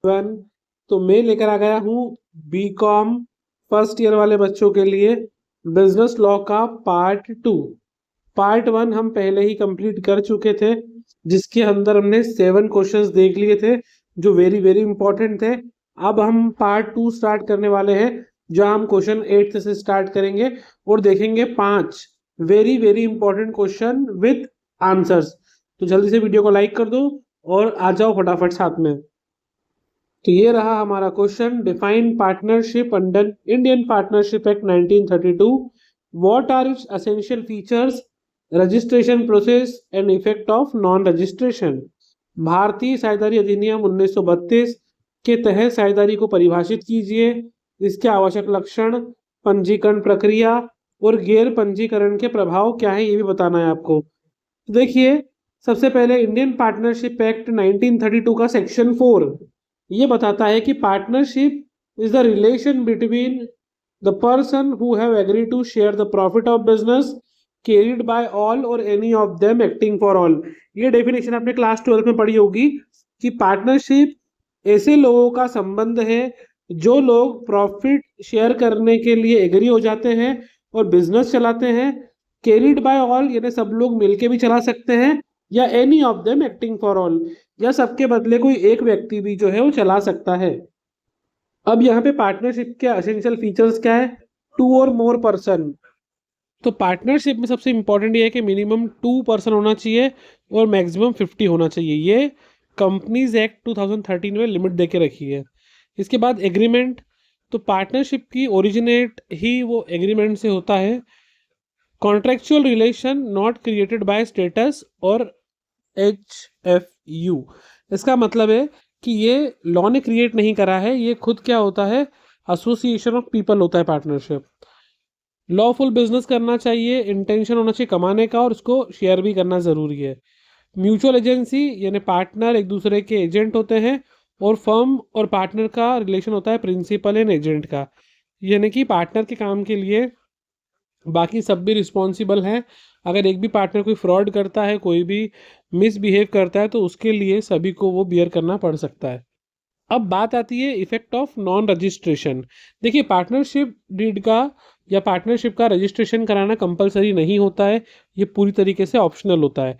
One. तो मैं लेकर आ गया हूँ बीकॉम फर्स्ट ईयर वाले बच्चों के लिए बिजनेस लॉ का पार्ट 2। पार्ट 1 हम पहले ही कंप्लीट कर चुके थे, जिसके अंदर हमने 7 क्वेश्चंस देख लिए थे जो वेरी वेरी इंपॉर्टेंट थे। अब हम पार्ट 2 स्टार्ट करने वाले हैं, जहां हम क्वेश्चन 8 से स्टार्ट करेंगे और देखेंगे 5 very very important question with answers. तो जल्दी से वीडियो को लाइक कर दो और आ जाओ फटाफट साथ में। तो ये रहा हमारा question. Define partnership under Indian partnership act 1932। What are its essential features, registration process and effect of non registration. भारतीय साझेदारी अधिनियम 1932 के तहत साझेदारी को परिभाषित कीजिए। इसके आवश्यक लक्षण, पंजीकरण प्रक्रिया और गैर पंजीकरण के प्रभाव क्या है, ये भी बताना है आपको। तो देखिए, सबसे पहले इंडियन पार्टनरशिप एक्ट 1932 का सेक्शन 4 ये बताता है कि partnership is the relation between the person who have agreed to share the profit of business carried by all or any of them acting for all. ये डेफिनेशन आपने class 12 में पढ़ी होगी कि पार्टनरशिप ऐसे लोगों का संबंध है जो लोग प्रॉफिट शेयर करने के लिए एग्री हो जाते हैं और बिजनेस चलाते हैं। कैरिड बाय ऑल यानी सब लोग मिलके भी चला सकते हैं, या any of them acting for all, या सबके बदले कोई एक व्यक्ति भी जो है वो चला सकता है। अब यहाँ पे पार्टनरशिप के एसेंशियल फीचर्स क्या है? 2 और मोर पर्सन। तो पार्टनरशिप में सबसे इंपॉर्टेंट ये है कि मिनिमम 2 पर्सन होना चाहिए और मैक्सिमम 50 होना चाहिए। ये कंपनीज एक्ट 2013 में लिमिट देके रखी है। इसके बाद एग्रीमेंट। तो पार्टनरशिप की ओरिजिनेट ही वो एग्रीमेंट से होता है। Contractual relation not created by status और HFU। इसका मतलब है कि ये लॉ ने क्रिएट नहीं करा है, ये खुद क्या होता है, एसोसिएशन ऑफ पीपल होता है पार्टनरशिप। लॉफुल बिजनेस करना चाहिए, इंटेंशन होना चाहिए कमाने का और उसको शेयर भी करना ज़रूरी है। म्यूचुअल एजेंसी यानी पार्टनर एक दूसरे के एजेंट होते हैं, और फर्म और पार्टनर का रिलेशन होता है प्रिंसिपल एंड एजेंट का, यानी कि पार्टनर के काम के लिए बाकी सब भी रिस्पॉन्सिबल हैं। अगर एक भी पार्टनर कोई फ्रॉड करता है, कोई भी मिसबिहेव करता है, तो उसके लिए सभी को वो बियर करना पड़ सकता है। अब बात आती है इफेक्ट ऑफ नॉन रजिस्ट्रेशन। देखिए, पार्टनरशिप डीड का या पार्टनरशिप का रजिस्ट्रेशन कराना कंपलसरी नहीं होता है, ये पूरी तरीके से ऑप्शनल होता है।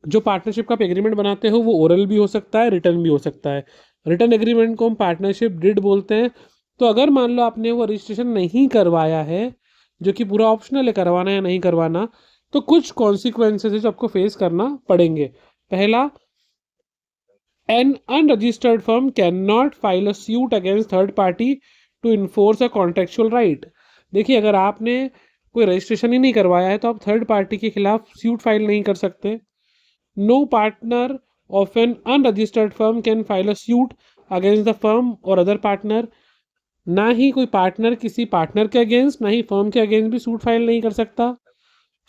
जो पार्टनरशिप का एग्रीमेंट बनाते हो वो ओरल भी हो सकता है, रिटर्न भी हो सकता है। रिटर्न एग्रीमेंट को हम पार्टनरशिप डीड बोलते हैं। तो अगर मान लो आपने वो रजिस्ट्रेशन नहीं करवाया है, जो कि पूरा ऑप्शनल है करवाना या नहीं करवाना, तो कुछ कॉन्सिक्वेंसेज जो आपको फेस करना पड़ेंगे। पहला, an unregistered firm can not file a suit against third party to enforce a contractual right. देखिए, अगर आपने कोई रजिस्ट्रेशन ही नहीं करवाया है तो आप थर्ड पार्टी के खिलाफ सूट फाइल नहीं कर सकते। No partner of an unregistered firm can file a suit against the firm और अदर पार्टनर। ना ही कोई पार्टनर किसी पार्टनर के अगेंस्ट, ना ही फर्म के अगेंस्ट भी सूट फाइल नहीं कर सकता।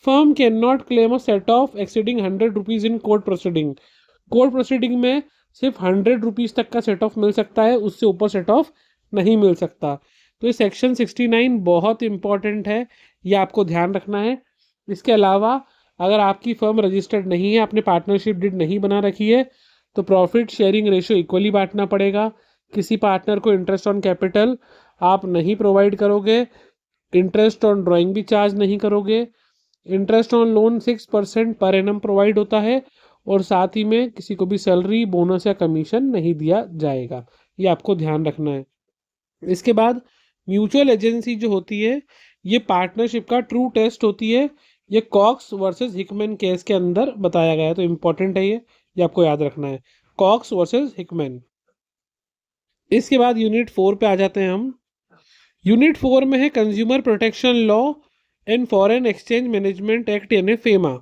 Firm can not claim a set off exceeding 100 rupees in court proceeding. Court proceeding में सिर्फ 100 रुपीज तक का सेट ऑफ मिल सकता है, उससे ऊपर सेट ऑफ नहीं मिल सकता। तो ये सेक्शन 69 बहुत इंपॉर्टेंट है, ये आपको ध्यान रखना है। इसके अलावा अगर आपकी फर्म रजिस्टर्ड नहीं है, आपने पार्टनरशिप डीड नहीं बना रखी है, तो प्रॉफिट शेयरिंग रेशियो इक्वली बांटना पड़ेगा। किसी पार्टनर को इंटरेस्ट ऑन कैपिटल आप नहीं प्रोवाइड करोगे, इंटरेस्ट ऑन ड्राइंग भी चार्ज नहीं करोगे। Interest on loan 6% per annum provide होता है, और साथ ही में किसी को भी सैलरी, बोनस या कमीशन नहीं दिया जाएगा। ये आपको ध्यान रखना है। इसके बाद म्यूचुअल एजेंसी जो होती है, ये पार्टनरशिप का ट्रू टेस्ट होती है। ये कॉक्स वर्सेस हिकमैन केस के अंदर बताया गया है, तो इंपॉर्टेंट है ये आपको याद रखना है, कॉक्स वर्सेस हिकमैन। इसके बाद यूनिट 4 पे आ जाते हैं हम। यूनिट 4 में है consumer protection law and foreign exchange management act यानी फेमा।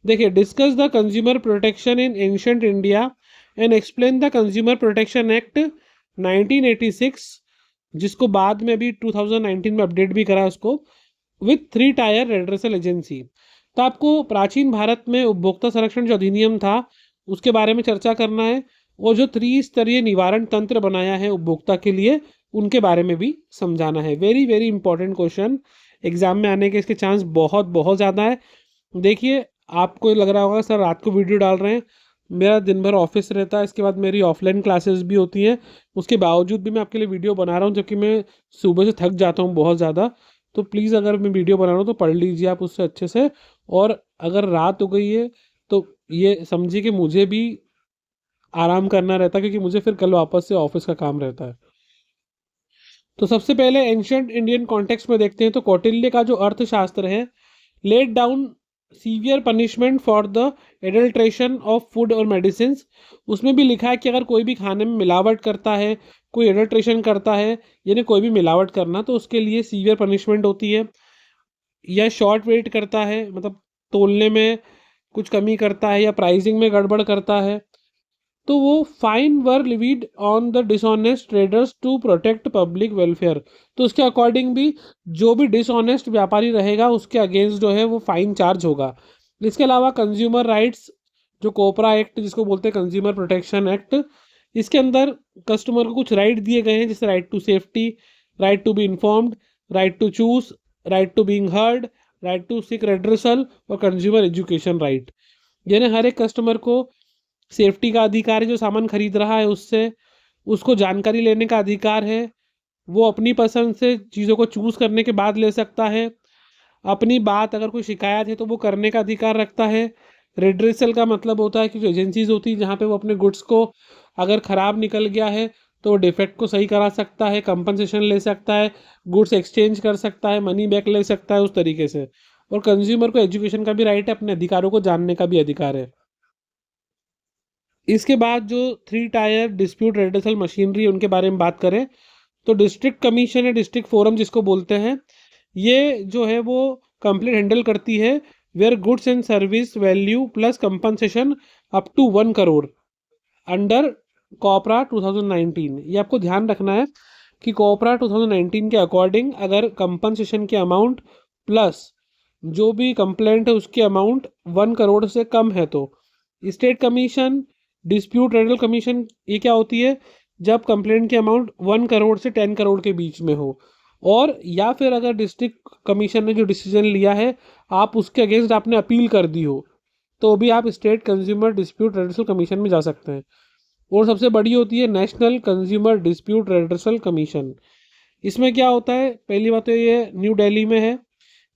देखिए, discuss the consumer protection in ancient India and explain the consumer protection act 1986, जिसको बाद में भी 2019 में अपडेट भी करा उसको, विथ 3 टायर रेड्रेसल एजेंसी। तो आपको प्राचीन भारत में उपभोक्ता संरक्षण जो अधिनियम था उसके बारे में चर्चा करना है, और जो 3 स्तरीय निवारण तंत्र बनाया है उपभोक्ता के लिए उनके बारे में भी समझाना है। Very very important question, exam में आने के इसके चांस बहुत बहुत ज़्यादा है। देखिए, आपको लग रहा होगा सर रात को वीडियो डाल रहे हैं, मेरा दिन भर ऑफिस रहता है, इसके बाद मेरी ऑफलाइन क्लासेस भी होती हैं, उसके बावजूद भी मैं आपके लिए वीडियो बना रहा हूँ, जबकि मैं सुबह से थक जाता हूँ बहुत ज़्यादा। तो प्लीज़ अगर मैं वीडियो बना रहा हूँ तो पढ़ लीजिए आप उससे अच्छे से। और अगर रात हो गई है तो ये समझिए कि मुझे भी आराम करना रहता है, क्योंकि मुझे फिर कल वापस से ऑफिस का काम रहता है। तो सबसे पहले एंशंट इंडियन कॉन्टेक्स्ट में देखते हैं, तो कौटिल्य का जो अर्थशास्त्र है, laid down severe punishment for the adulteration of food और मेडिसिन। उसमें भी लिखा है कि अगर कोई भी खाने में मिलावट करता है, कोई एडल्ट्रेशन करता है, यानी कोई भी मिलावट करना, तो उसके लिए सीवियर पनिशमेंट होती है। या शॉर्ट वेट करता है, मतलब तोलने में कुछ कमी करता है या प्राइसिंग में गड़बड़ करता है, तो वो fine were levied on the dishonest traders to protect public welfare. तो उसके अकॉर्डिंग भी जो भी डिसऑनेस्ट व्यापारी रहेगा उसके अगेंस्ट जो है वो फाइन चार्ज होगा। इसके अलावा कंज्यूमर राइट्स, जो कोपरा एक्ट जिसको बोलते हैं कंज्यूमर प्रोटेक्शन एक्ट, इसके अंदर कस्टमर को कुछ राइट दिए गए हैं, जैसे right to safety, right to be informed, right to choose, right to being heard, right to seek redressal और कंज्यूमर एजुकेशन राइट। यानी हर एक कस्टमर को सेफ्टी का अधिकार है, जो सामान खरीद रहा है उससे, उसको जानकारी लेने का अधिकार है, वो अपनी पसंद से चीज़ों को चूज़ करने के बाद ले सकता है, अपनी बात अगर कोई शिकायत है तो वो करने का अधिकार रखता है। रेड्रेसल का मतलब होता है कि जो एजेंसीज होती है जहाँ पे वो अपने गुड्स को अगर ख़राब निकल गया है तो वो डिफेक्ट को सही करा सकता है, कंपनसेशन ले सकता है, गुड्स एक्सचेंज कर सकता है, मनी बैक ले सकता है उस तरीके से। और कंज्यूमर को एजुकेशन का भी राइट है, अपने अधिकारों को जानने का भी अधिकार है। इसके बाद जो 3 टायर डिस्प्यूट रेड्रेसल मशीनरी उनके बारे में बात करें, तो डिस्ट्रिक्ट कमीशन या डिस्ट्रिक्ट फोरम जिसको बोलते हैं, ये जो है वो कंप्लेंट हैंडल करती है where goods and service value plus compensation up to 1 crore under COPRA 2019। ये आपको ध्यान रखना है कि कॉपरा 2019 के अकॉर्डिंग अगर कंपनसेशन के अमाउंट प्लस जो भी कंप्लेंट है उसकी अमाउंट 1 करोड़ से कम है, तो state commission dispute ridley commission ये क्या होती है, जब कंप्लेंट की अमाउंट 1 करोड़ से 10 करोड़ के बीच में हो, और या फिर अगर डिस्ट्रिक्ट कमीशन ने जो डिसीजन लिया है आप उसके अगेंस्ट आपने अपील कर दी हो, तो भी आप state consumer dispute ridley commission में जा सकते हैं। और सबसे बड़ी होती है national consumer dispute ridley commission. इसमें क्या होता है, पहली बात तो ये न्यू दिल्ली में है,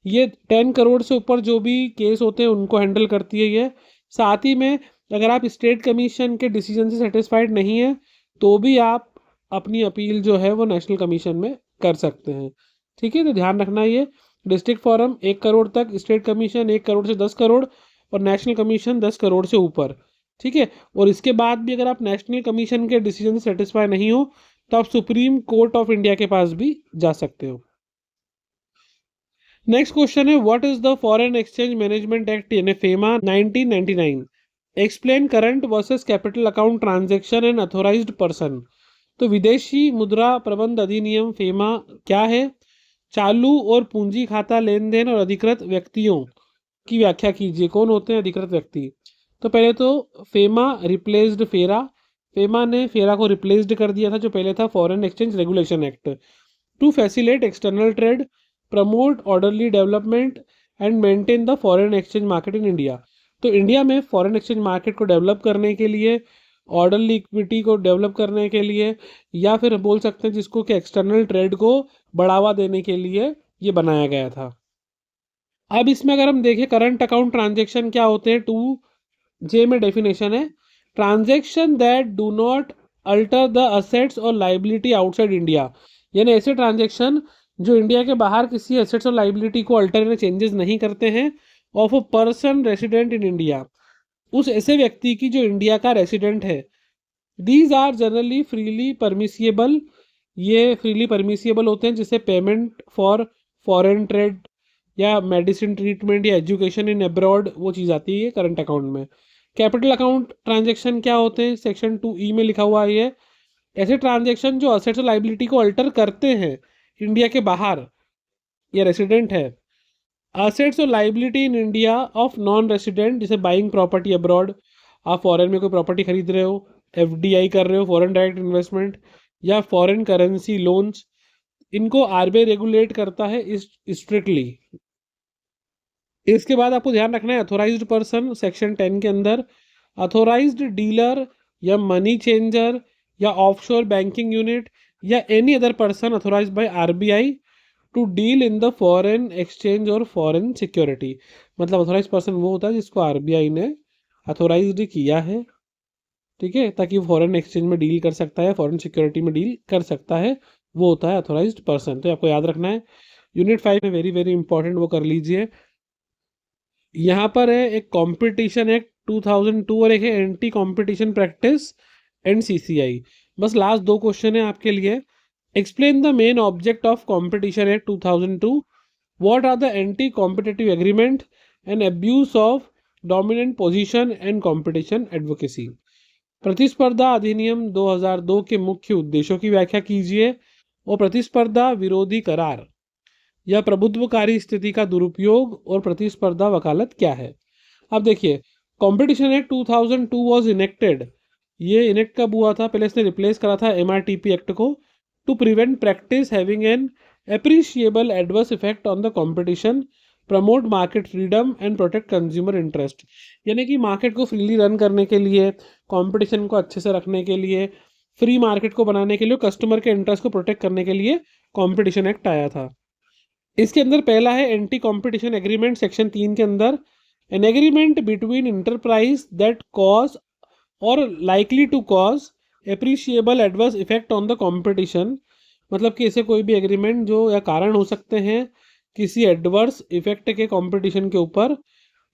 ये 10 करोड़ से ऊपर जो भी केस होते हैं उनको हैंडल करती है ये। साथ ही में अगर आप स्टेट कमीशन के डिसीजन से सेटिस्फाइड नहीं है तो भी आप अपनी अपील जो है वो नेशनल कमीशन में कर सकते हैं। ठीक है, तो ध्यान रखना ये डिस्ट्रिक्ट फोरम 1 करोड़ तक, स्टेट कमीशन 1 करोड़ से 10 करोड़ और नेशनल कमीशन 10 करोड़ से ऊपर। ठीक है, और इसके बाद भी अगर आप नेशनल कमीशन के डिसीजन से सेटिस्फाई नहीं हो तो आप सुप्रीम कोर्ट ऑफ इंडिया के पास भी जा सकते हो। नेक्स्ट क्वेश्चन है, what is the foreign exchange management act यानी FEMA 1999? Explain current versus capital account transaction and authorised person. तो विदेशी मुद्रा प्रबंध अधिनियम फेमा क्या है? चालू और पूंजी खाता लेन देन और अधिकृत व्यक्तियों की व्याख्या कीजिए। कौन होते हैं अधिकृत व्यक्ति? तो पहले तो फेमा रिप्लेस्ड फेरा, फेमा ने फेरा को रिप्लेस्ड कर दिया था जो पहले था foreign exchange regulation act. To facilitate external trade, promote orderly development and maintain the foreign exchange market in India. तो इंडिया में फॉरेन एक्सचेंज मार्केट को डेवलप करने के लिए, ऑर्डरली इक्विटी को डेवलप करने के लिए, या फिर बोल सकते हैं जिसको कि एक्सटर्नल ट्रेड को बढ़ावा देने के लिए ये बनाया गया था। अब इसमें अगर हम देखें करंट अकाउंट ट्रांजेक्शन क्या होते हैं, 2J में डेफिनेशन है, transaction that do not alter the assets और लाइबिलिटी आउटसाइड इंडिया। यानी ऐसे ट्रांजेक्शन जो इंडिया के बाहर किसी एसेट्स और लाइबिलिटी को अल्टर या चेंजेस नहीं करते हैं of a person resident in India, उस ऐसे व्यक्ति की जो इंडिया का रेसिडेंट है। दीज आर जनरली फ्रीली परमिसिएबल, ये फ्रीली परमिसिएबल होते हैं, जिससे पेमेंट फॉर फॉरेन ट्रेड या मेडिसिन ट्रीटमेंट या एजुकेशन इन अब्रॉड वो चीज़ आती है करंट अकाउंट में। कैपिटल अकाउंट ट्रांजेक्शन क्या होते हैं, सेक्शन 2E में लिखा हुआ है ये, ऐसे ट्रांजेक्शन जो असेट्स और लाइबिलिटी को अल्टर करते हैं इंडिया के बाहर या रेसिडेंट है। असेट्स और liability in India of non resident, जैसे बाइंग प्रॉपर्टी अब्रॉड, आप फॉरेन में कोई प्रॉपर्टी खरीद रहे हो, FDI कर रहे हो, फॉरेन डायरेक्ट इन्वेस्टमेंट, या फॉरेन करेंसी लोन्स, इनको RBI रेगुलेट करता है स्ट्रिक्टली। इसके बाद आपको ध्यान रखना है अथोराइज्ड पर्सन, सेक्शन 10 के अंदर अथोराइज्ड डीलर या मनी चेंजर या ऑफशोर बैंकिंग यूनिट या any other person authorised by RBI to deal in the foreign exchange और फॉरेन सिक्योरिटी। मतलब अथोराइज पर्सन वो होता है जिसको आरबीआई ने अथोराइज्ड किया है, ठीक है, ताकि वो फॉरेन एक्सचेंज में डील कर सकता है, फॉरेन सिक्योरिटी में डील कर सकता है, वो होता है अथोराइज्ड पर्सन। तो आपको याद रखना है। यूनिट 5 में वेरी वेरी इंपॉर्टेंट, वो कर लीजिए। यहाँ पर है एक कंपटीशन एक्ट 2002 और एक है anti competition practice and CCI. बस लास्ट दो क्वेश्चन है आपके लिए। Explain the main object of competition act 2002। What are the anti competitive agreement and abuse of dominant position and competition advocacy. प्रतिस्पर्धा अधिनियम 2002 के मुख्य उद्देश्यों की व्याख्या कीजिए और प्रतिस्पर्धा विरोधी करार या प्रभुत्वकारी स्थिति का दुरुपयोग और प्रतिस्पर्धा वकालत क्या है। अब देखिए, कंपटीशन एक्ट 2002 वाज इनेक्टेड। ये इनेक्ट कब हुआ था? पहले इसने रिप्लेस करा था एमआरटीपी एक्ट को, to prevent practice having an appreciable adverse effect on the competition, promote market freedom and protect consumer interest. यानी कि मार्केट को फ्रीली रन करने के लिए, कंपटीशन को अच्छे से रखने के लिए, फ्री मार्केट को बनाने के लिए, कस्टमर के इंटरेस्ट को प्रोटेक्ट करने के लिए कंपटीशन एक्ट आया था। इसके अंदर पहला है एंटी कंपटीशन एग्रीमेंट, सेक्शन 3 के अंदर, an agreement between enterprise that cause or likely to cause appreciable adverse effect on the competition. मतलब कि ऐसे कोई भी एग्रीमेंट जो या कारण हो सकते हैं किसी एडवर्स इफेक्ट के कंपटीशन के ऊपर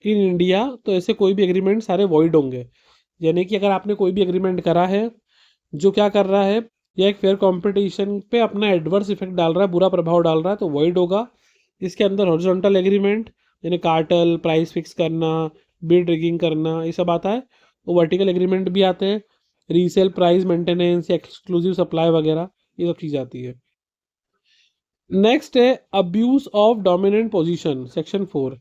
इन इंडिया, तो ऐसे कोई भी एग्रीमेंट सारे वॉइड होंगे। यानी कि अगर आपने कोई भी एग्रीमेंट करा है जो क्या कर रहा है, या एक फेयर कंपटीशन पे अपना एडवर्स इफेक्ट डाल रहा है, बुरा प्रभाव डाल रहा है, तो वॉइड होगा। इसके अंदर हॉरिजॉन्टल एग्रीमेंट यानी कार्टेल, प्राइस फिक्स करना, बिड रिगिंग करना, ये सब आता है। वो वर्टिकल एग्रीमेंट भी आते हैं, resale price maintenance, exclusive supply वगैरह, ये सब चीज़ आती है। नेक्स्ट है abuse of dominant position, section 4।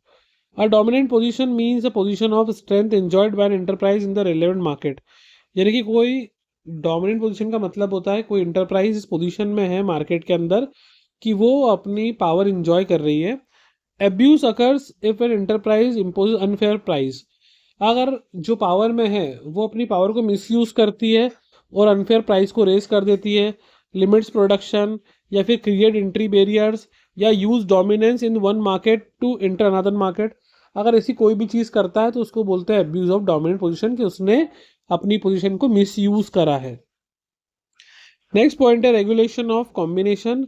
A dominant position means a position of strength enjoyed by an enterprise in the relevant market. यानी कि कोई डोमिनेंट पोजीशन का मतलब होता है कोई इंटरप्राइज इस पोजीशन में है मार्केट के अंदर कि वो अपनी पावर इंजॉय कर रही है। Abuse occurs if an enterprise impose unfair price. अगर जो पावर में है वो अपनी पावर को मिसयूज करती है और अनफेयर प्राइस को रेस कर देती है, लिमिट्स प्रोडक्शन, या फिर क्रिएट एंट्री बैरियर्स, या use dominance in one market to enter another market. अगर ऐसी कोई भी चीज़ करता है तो उसको बोलते हैं एब्यूज ऑफ डोमिनेंट पोजीशन, कि उसने अपनी पोजीशन को मिसयूज करा है। नेक्स्ट पॉइंट है regulation of combination.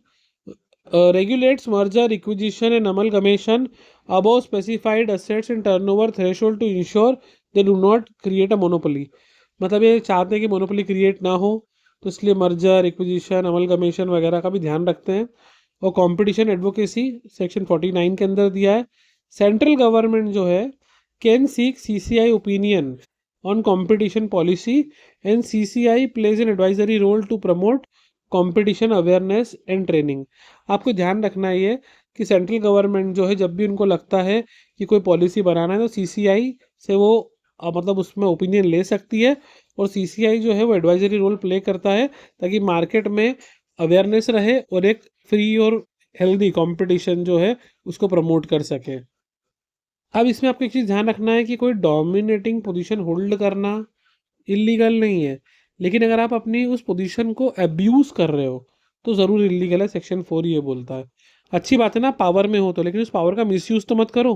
regulates merger, acquisition and amalgamation above specified assets and turnover threshold to ensure they do not create a monopoly। मतलब ये चाहते हैं कि मोनोपोली क्रिएट ना हो, तो इसलिए मर्जर, एक्विजिशन, अमलगमेशन वगैरह का भी ध्यान रखते हैं। और कंपटीशन एडवोकेसी सेक्शन 49 के अंदर दिया है। सेंट्रल गवर्नमेंट जो है can seek CCI opinion on competition policy and CCI plays an advisory role to promote competition awareness and training. आपको ध्यान रखना है ये कि सेंट्रल गवर्नमेंट जो है जब भी उनको लगता है कि कोई पॉलिसी बनाना है तो सीसीआई से वो मतलब उसमें ओपिनियन ले सकती है, और सीसीआई जो है वो एडवाइजरी रोल प्ले करता है ताकि मार्केट में अवेयरनेस रहे और एक फ्री और हेल्दी कंपटीशन जो है उसको प्रमोट कर सके। अब इसमें आपको एक चीज़ ध्यान रखना है कि कोई डोमिनेटिंग पोजीशन होल्ड करना इलीगल नहीं है, लेकिन अगर आप अपनी उस पोजीशन को अब्यूज कर रहे हो तो ज़रूर इलीगल है। सेक्शन 4 ये बोलता है। अच्छी बात है ना, पावर में हो तो, लेकिन उस पावर का मिसयूज तो मत करो।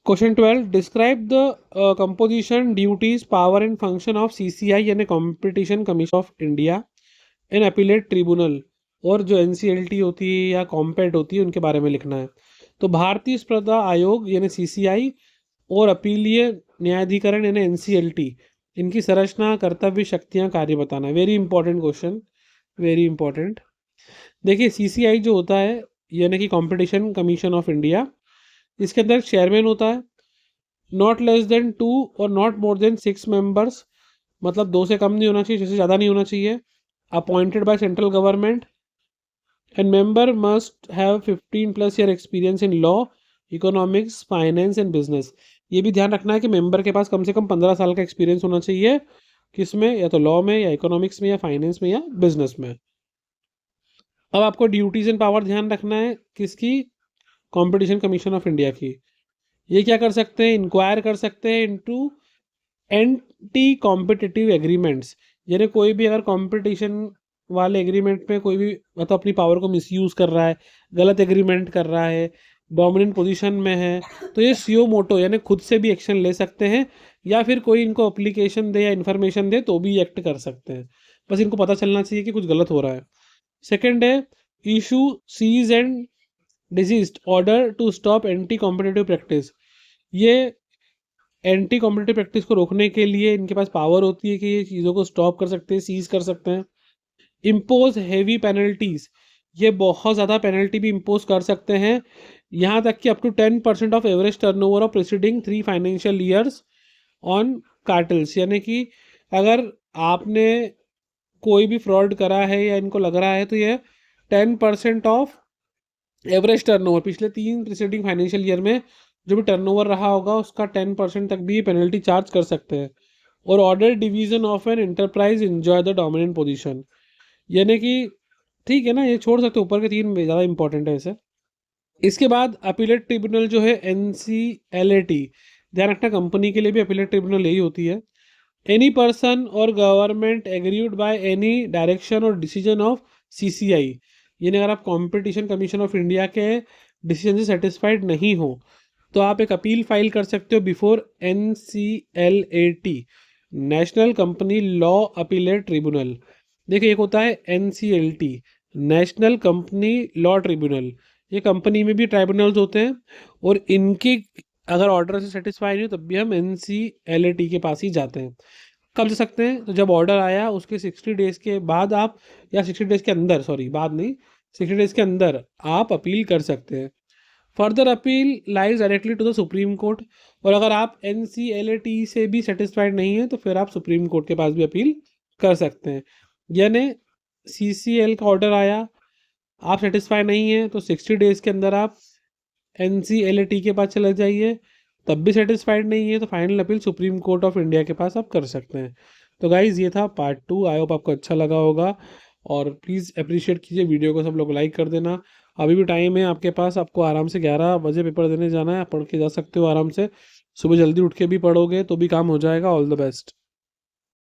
Question 12, describe the composition, duties, power and function of CCI यानी competition commission of India and appellate tribunal. और जो एनसीएलटी होती है या कॉम्पेट होती है उनके बारे में लिखना है। तो भारतीय स्पर्धा आयोग यानी सीसीआई और अपीलीय न्यायाधिकरण यानी एनसीएलटी, इनकी संरचना, कर्तव्य, शक्तियां, कार्य बताना। Very important question, very important. देखिए सीसीआई जो होता है यानी कि कंपटीशन कमीशन ऑफ इंडिया, इसके अंदर चेयरमैन होता है, नॉट लेस देन 2 और नॉट मोर देन 6 मेंबर्स। मतलब 2 से कम नहीं होना चाहिए, 6 से ज़्यादा नहीं होना चाहिए। Appointed by central government and member must have 15+ year experience in law, economics, finance and business. ये भी ध्यान रखना है कि मेंबर के पास कम से कम 15 साल का एक्सपीरियंस होना चाहिए, किसमें, या तो लॉ में, या इकोनॉमिक्स में, या फाइनेंस में, या बिजनेस में। अब आपको ड्यूटीज एंड पावर ध्यान रखना है किसकी, कंपटीशन कमीशन ऑफ इंडिया की। ये क्या कर सकते हैं, इंक्वायर कर सकते हैं इनटू एंटी कॉम्पिटिटिव एग्रीमेंट्स, यानी कोई भी अगर कंपटीशन वाले एग्रीमेंट में कोई भी मतलब अपनी पावर को मिसयूज कर रहा है, गलत एग्रीमेंट कर रहा है, डोमिनेंट पोजीशन में है, तो ये सीओ मोटो यानी खुद से भी एक्शन ले सकते हैं, या फिर कोई इनको अप्लीकेशन दे या इन्फॉर्मेशन दे तो भी एक्ट कर सकते हैं। बस इनको पता चलना चाहिए कि कुछ गलत हो रहा है। सेकेंड है issue cease and desist order to stop anti competitive practice. ये एंटी कॉम्पिटिटिव प्रैक्टिस को रोकने के लिए इनके पास पावर होती है कि ये चीज़ों को स्टॉप कर सकते हैं, सीज कर सकते हैं। इम्पोज हैवी पेनल्टीज, ये बहुत ज़्यादा पेनल्टी भी इम्पोज कर सकते हैं, यहाँ तक कि up to 10% of average turnover of preceding 3 financial years on cartels, यानी कि अगर आपने कोई भी फ्रॉड करा है या इनको लग रहा है तो ये 10% ऑफ एवरेज टर्नओवर पिछले 3 प्रीसीडिंग फाइनेंशियल ईयर में जो भी टर्नओवर रहा होगा उसका 10% तक भी पेनल्टी चार्ज कर सकते हैं। और order division of an enterprise enjoy the dominant position, यानी कि ठीक है ना, ये छोड़ सकते, ऊपर के 3 ज़्यादा इंपॉर्टेंट है इसे। इसके बाद अपीलेट ट्रिब्यूनल जो है NCLAT, ध्यान रखना कंपनी के लिए भी अपीलेट ट्रिब्यूनल यही होती है। एनी पर्सन और government agreed by any direction और डिसीजन ऑफ CCI, यानी अगर आप कंपटीशन कमीशन ऑफ इंडिया के डिसीजन से सेटिस्फाइड नहीं हो तो आप एक अपील फाइल कर सकते हो before NCLAT, national company law appellate tribunal. देखिए एक होता है NCLT, national company law tribunal, ये कंपनी में भी ट्राइब्यूनल्स होते हैं और इनके अगर ऑर्डर से सेटिस्फाई नहीं हो तब भी हम NCLAT के पास ही जाते हैं। कब जा सकते हैं, तो जब ऑर्डर आया उसके 60 डेज के बाद आप, या 60 डेज के अंदर, सॉरी बाद नहीं, 60 डेज के अंदर आप अपील कर सकते हैं। Further appeal lies directly to the Supreme Court, और अगर आप NCLAT से भी सेटिस्फाइड नहीं है तो फिर आप सुप्रीम कोर्ट के पास भी अपील कर सकते हैं। यानी CCL का ऑर्डर आया, आप सेटिस्फाई नहीं है तो 60 डेज के अंदर आप NCLAT के पास चले जाइए, तब भी सेटिस्फाइड नहीं है तो final appeal supreme court of India के पास आप कर सकते हैं। तो गाइज़ ये था पार्ट 2, आई होप आपको अच्छा लगा होगा, और प्लीज़ अप्रिशिएट कीजिए वीडियो को, सब लोग लाइक कर देना। अभी भी टाइम है आपके पास, आपको आराम से 11 बजे पेपर देने जाना है, पढ़ के जा सकते हो आराम से, सुबह जल्दी उठ के भी पढ़ोगे तो भी काम हो जाएगा। All the best.